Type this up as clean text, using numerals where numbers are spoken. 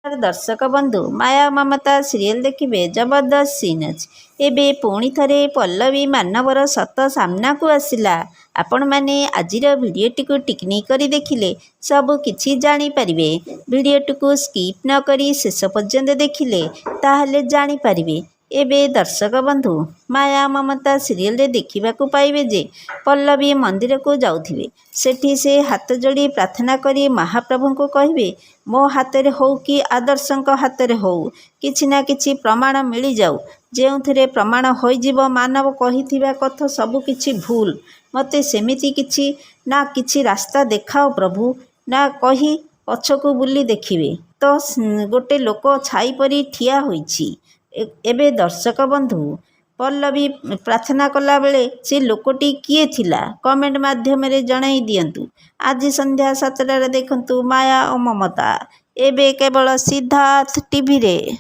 दर्शक बंधु माया ममता सीरियल देखिए जबरदस्त सीन अच्छी एबे पुणी थे पल्लवी मानवर सत सामना को आसला। आपण मैंने आजिर भिडटी को टिकनी कर देखिले सब किछि जानी परिबे। भिडटी को स्किप न करी शेष पर्यंत देखिले ताहले जानी परिबे। एबे दर्शक बंधु माया ममता सीरियल रे देखा पाइबे जे पल्लवी मंदिर को जाउथिबे सेठी से हाथ जोड़ी प्रार्थना करी महाप्रभु को कहिबे मो हाथ रे हो कि आदर्शंक हाथ रे हो किछि ना किछि प्रमाण मिल जाऊ जेउथिरे प्रमाण होइजिव मानव कहिथिबा कथा सब किछि भूल मते सेमिति किछि ना किछि रास्ता देखाओ प्रभु ना कही पछकू बुली देखिबे तो गोटे लोक छाई परी ठिया होइछि। एबे दर्शक बंधु पल्लवी प्रार्थना कला बेले से लोकटी किए थिला कमेंट माध्यम रे जणाई दियंतु। आज संध्या 7टार देखंतु माया और ममता एबे केवल सिद्धार्थ टीवी रे।